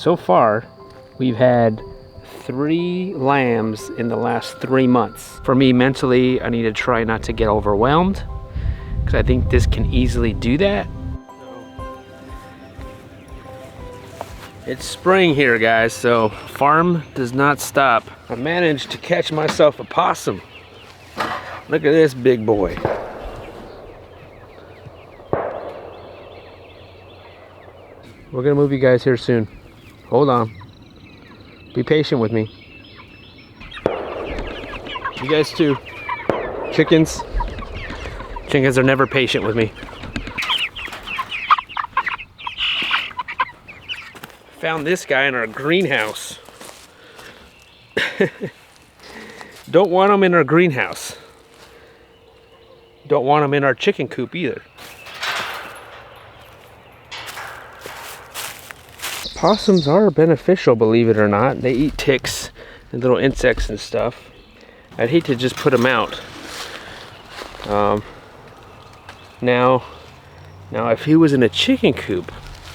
So far, we've had 3 lambs in the last 3 months. For me, mentally, I need to try not to get overwhelmed, because I think this can easily do that. It's spring here, guys, so farm does not stop. I managed to catch myself a possum. Look at this big boy. We're gonna move you guys here soon. Hold on. Be patient with me. You guys too. Chickens. Chickens are never patient with me. Found this guy in our greenhouse. Don't want him in our greenhouse. Don't want him in our chicken coop either. Possums are beneficial, believe it or not. They eat ticks and little insects and stuff. I'd hate to just put them out. Now if he was in a chicken coop,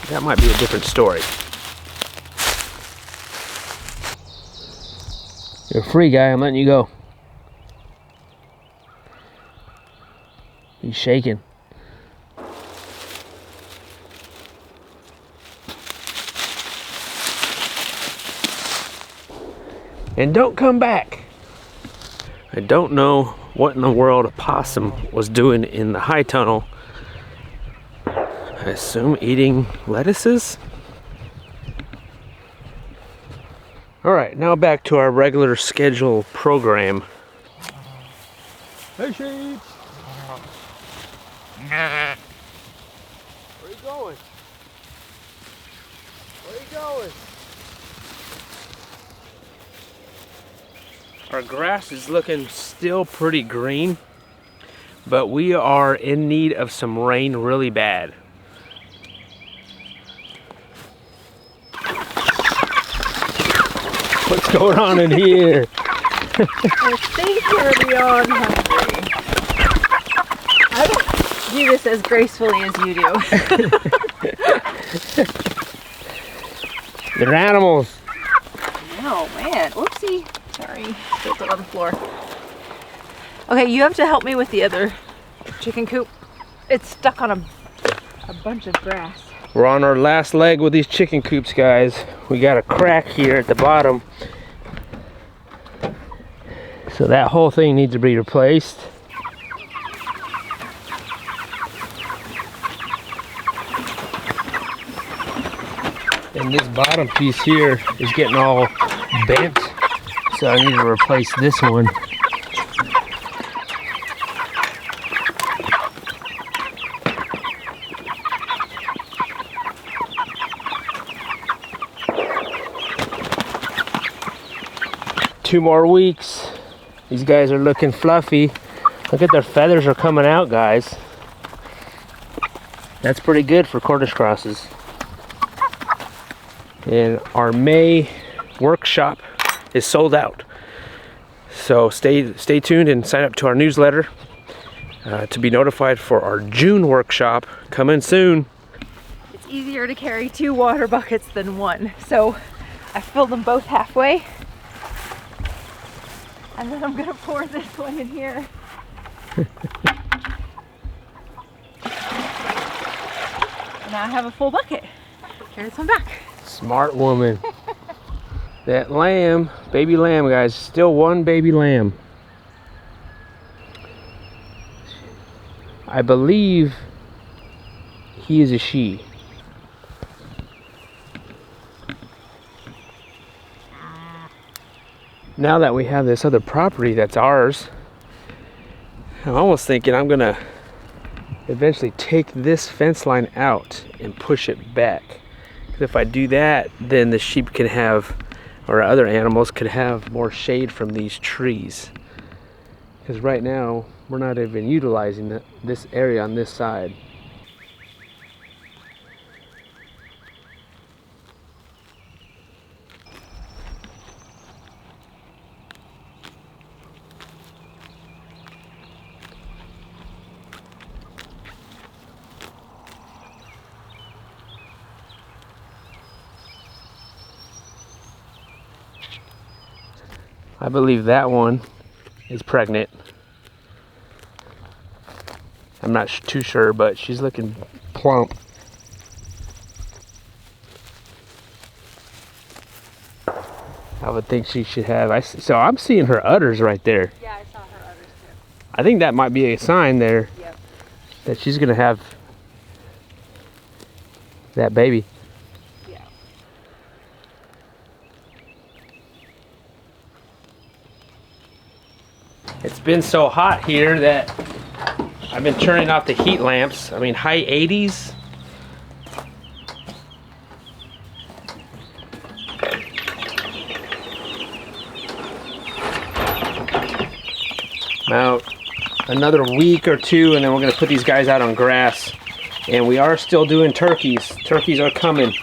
that might be a different story. You're free, guy. I'm letting you go. He's shaking. And don't come back. I don't know what in the world a possum was doing in the high tunnel. I assume eating lettuces? Alright, now back to our regular schedule program. Hey sheep! Where are you going? Where are you going? Our grass is looking still pretty green, but we are in need of some rain really bad. What's going on in here? I think you're beyond hungry. I don't do this as gracefully as you do. They're animals. Oh man, whoopsie. Sorry, spilled it on the floor. Okay, you have to help me with the other chicken coop. It's stuck on a bunch of grass. We're on our last leg with these chicken coops, guys. We got a crack here at the bottom. So that whole thing needs to be replaced. And this bottom piece here is getting all bent. So I need to replace this one. Two more weeks. These guys are looking fluffy. Look at their feathers are coming out, guys. That's pretty good for Cornish crosses. And our May workshop is sold out. So stay tuned and sign up to our newsletter to be notified for our June workshop coming soon. It's easier to carry 2 water buckets than 1. So I filled them both halfway. And then I'm gonna pour this one in here. And now I have a full bucket. Carry this one back. Smart woman. That lamb, baby lamb, guys, still one baby lamb. I believe he is a she. Now that we have this other property that's ours, I'm almost thinking I'm gonna eventually take this fence line out and push it back. Because if I do that, then the sheep can have, or other animals could have, more shade from these trees. Because right now, we're not even utilizing this area on this side. I believe that one is pregnant. I'm not too sure, but she's looking plump. I would think she should have. So I'm seeing her udders right there. Yeah, I saw her udders too. I think that might be a sign there. Yep. That she's gonna have that baby. Yeah. It's been so hot here that I've been turning off the heat lamps. I mean, high 80s. Now, another week or two, and then we're gonna put these guys out on grass. And we are still doing turkeys. Turkeys are coming.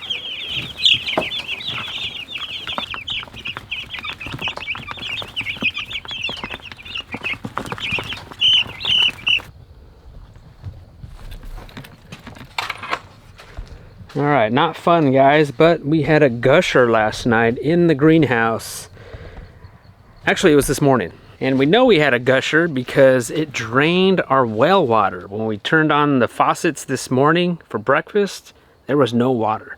All right, not fun, guys, but we had a gusher last night in the greenhouse. Actually, it was this morning. And we know we had a gusher because it drained our well water. When we turned on the faucets this morning for breakfast, there was no water.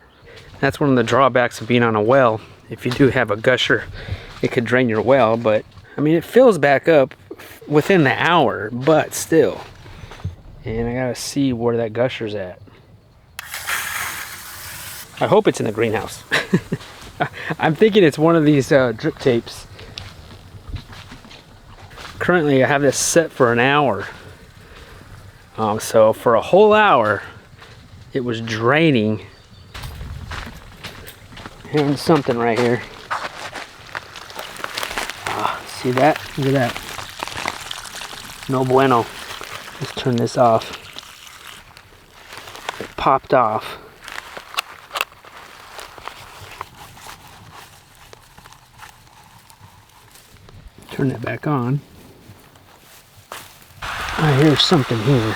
That's one of the drawbacks of being on a well. If you do have a gusher, it could drain your well, but I mean, it fills back up within the hour, but still. And I gotta see where that gusher's at. I hope it's in the greenhouse. I'm thinking it's one of these drip tapes. Currently I have this set for an hour. So for a whole hour, it was draining. Here's something right here. See that? Look at that. No bueno. Let's turn this off. It popped off. Turn that back on. I hear something here.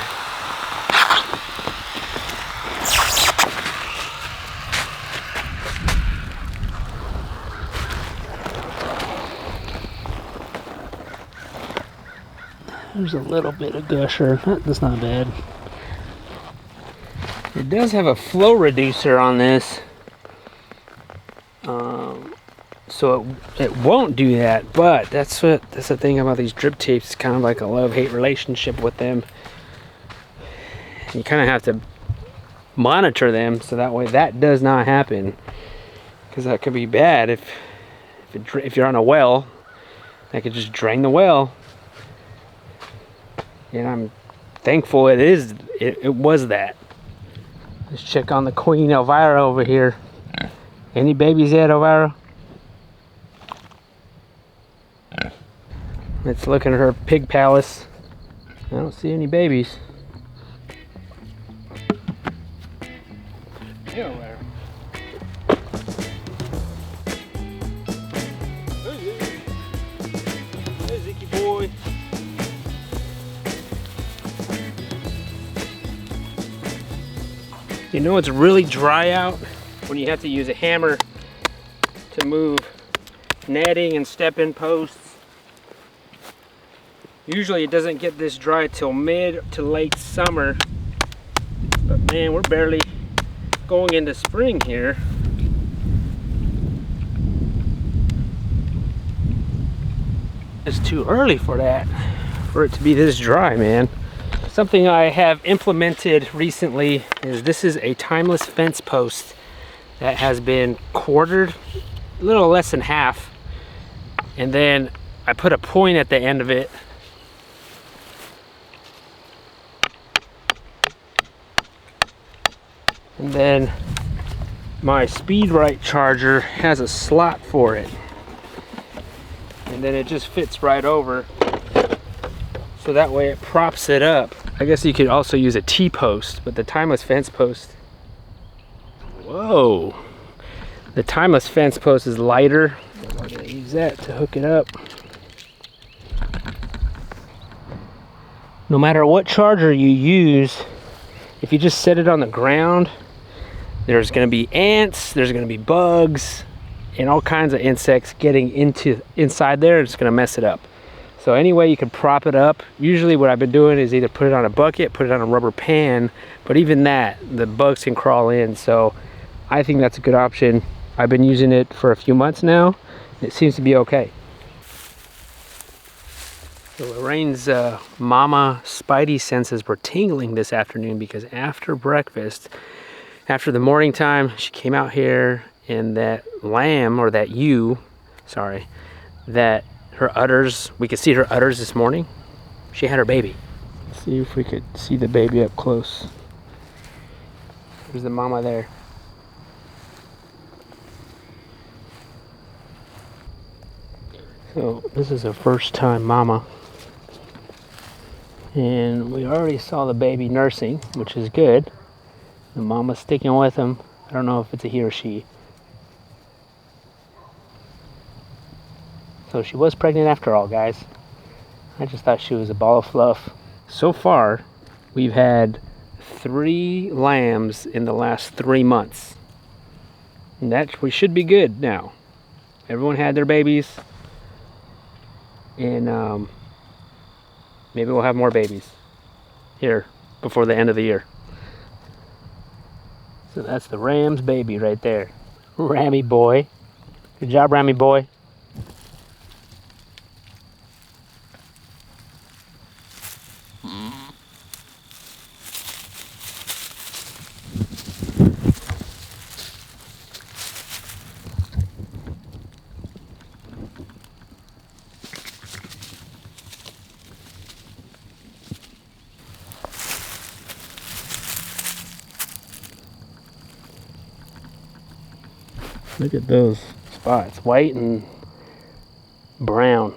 There's a little bit of gusher. That's not bad. It does have a flow reducer on this. So it won't do that, but that's the thing about these drip tapes. It's kind of like a love-hate relationship with them. You kind of have to monitor them so that way that does not happen, because that could be bad if you're on a well. That could just drain the well. And I'm thankful it was that. Let's check on the Queen Elvira over here. Any babies yet, Elvira? Let's look at her pig palace. I don't see any babies. Hey, Elvira. Hey, Zicky boy. You know it's really dry out when you have to use a hammer to move netting and step-in posts. Usually it doesn't get this dry till mid to late summer, but man, we're barely going into spring here. It's too early for it to be this dry, man. Something I have implemented recently is this is a timeless fence post that has been quartered, a little less than half, and then I put a point at the end of it. And then my SpeedRite charger has a slot for it. And then it just fits right over. So that way it props it up. I guess you could also use a T-post, but the timeless fence post. Whoa. The timeless fence post is lighter. I'm gonna use that to hook it up. No matter what charger you use, if you just set it on the ground, there's gonna be ants, there's gonna be bugs, and all kinds of insects getting inside there. It's gonna mess it up. So any way you can prop it up, usually what I've been doing is either put it on a bucket, put it on a rubber pan, but even that, the bugs can crawl in. So I think that's a good option. I've been using it for a few months now. It seems to be okay. So Lorraine's mama spidey senses were tingling this afternoon because after breakfast, after the morning time, she came out here and that lamb, or that ewe, sorry, that her udders, we could see her udders this morning. She had her baby. Let's see if we could see the baby up close. There's the mama there. So this is a first time mama. And we already saw the baby nursing, which is good. The mama's sticking with him. I don't know if it's a he or she. So she was pregnant after all, guys. I just thought she was a ball of fluff. So far, we've had 3 lambs in the last 3 months. And that we should be good now. Everyone had their babies. And maybe we'll have more babies here before the end of the year. So that's the Ram's baby right there. Rammy boy. Good job, Rammy boy. Look at those spots, white and brown.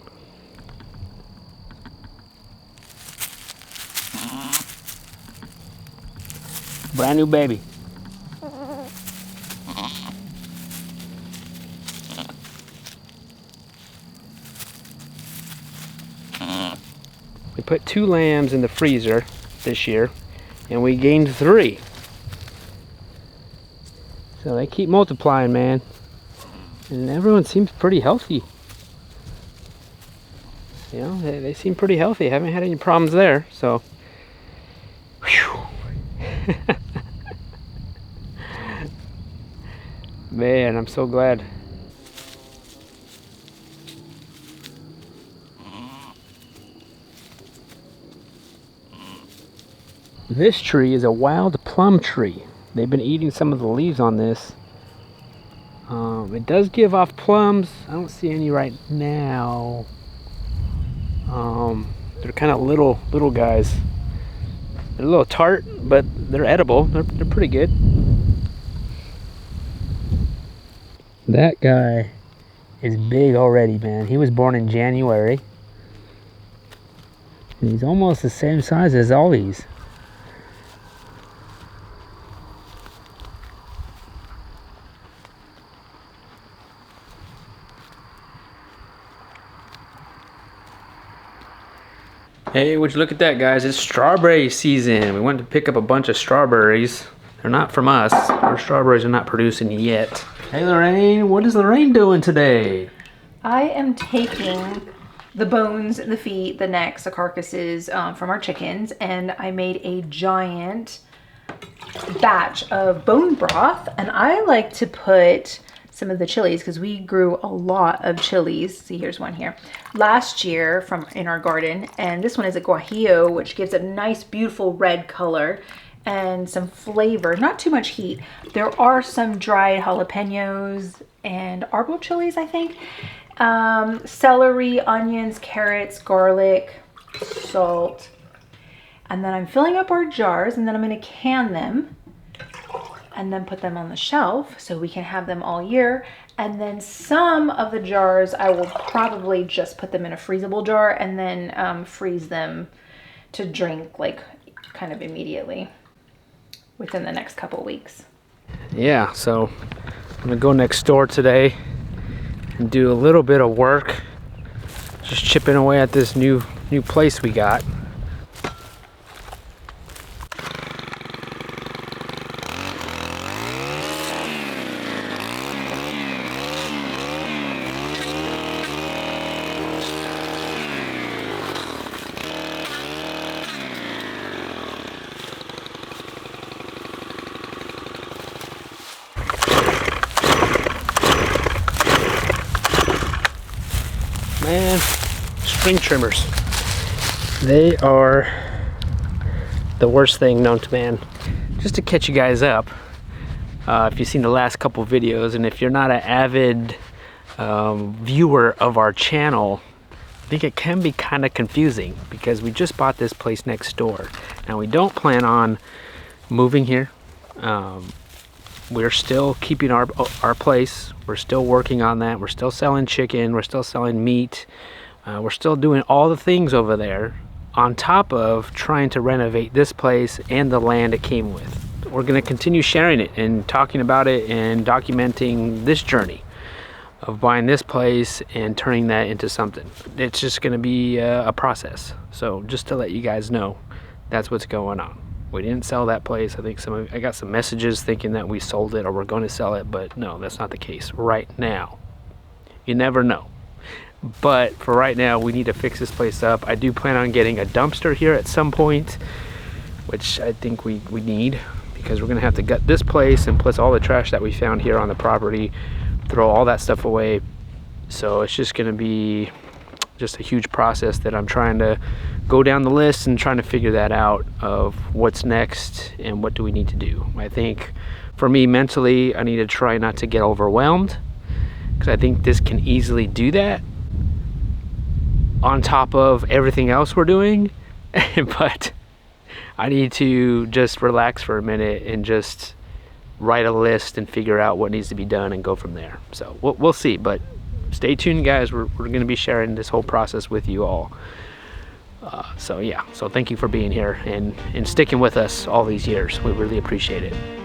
Brand new baby. We put 2 lambs in the freezer this year, and we gained 3. So they keep multiplying, man. And everyone seems pretty healthy. You know, they seem pretty healthy. Haven't had any problems there, so. Whew. Man, I'm so glad. This tree is a wild plum tree. They've been eating some of the leaves on this. It does give off plums. I don't see any right now. They're kind of little guys. They're a little tart, but they're edible. They're pretty good. That guy is big already, man. He was born in January. And he's almost the same size as all these. Hey, would you look at that, guys? It's strawberry season. We went to pick up a bunch of strawberries. They're not from us. Our strawberries are not producing yet. Hey, Lorraine, what is Lorraine doing today? I am taking the bones, the feet, the necks, the carcasses from our chickens, and I made a giant batch of bone broth. And I like to put some of the chilies because we grew a lot of chilies. See, here's one here last year from in our garden, and this one is a guajillo, which gives a nice beautiful red color and some flavor, not too much heat. There are some dried jalapenos and arbol chilies, I think, celery, onions, carrots, garlic, salt, and then I'm filling up our jars, and then I'm going to can them and then put them on the shelf so we can have them all year. And then some of the jars I will probably just put them in a freezable jar and then freeze them to drink like kind of immediately within the next couple weeks. Yeah, so I'm gonna go next door today and do a little bit of work, just chipping away at this new place we got. and string trimmers. They are the worst thing known to man. Just to catch you guys up, if you've seen the last couple videos, and if you're not an avid viewer of our channel, I think it can be kind of confusing because we just bought this place next door. Now we don't plan on moving here. We're still keeping our place. We're still working on that. We're still selling chicken. We're still selling meat. We're still doing all the things over there on top of trying to renovate this place and the land it came with. We're going to continue sharing it and talking about it and documenting this journey of buying this place and turning that into something. It's just going to be a process. So just to let you guys know, that's what's going on. We didn't sell that place. I think I got some messages thinking that we sold it or we're going to sell it, but no, that's not the case right now. You never know. But for right now, we need to fix this place up. I do plan on getting a dumpster here at some point, which I think we need, because we're gonna have to gut this place and plus all the trash that we found here on the property, throw all that stuff away. So it's just gonna be just a huge process that I'm trying to go down the list and trying to figure that out of what's next and what do we need to do. I think for me mentally, I need to try not to get overwhelmed, because I think this can easily do that on top of everything else we're doing. But I need to just relax for a minute and just write a list and figure out what needs to be done and go from there. So we'll see, but stay tuned, guys. We're going to be sharing this whole process with you all. So yeah, so thank you for being here and sticking with us all these years. We really appreciate it.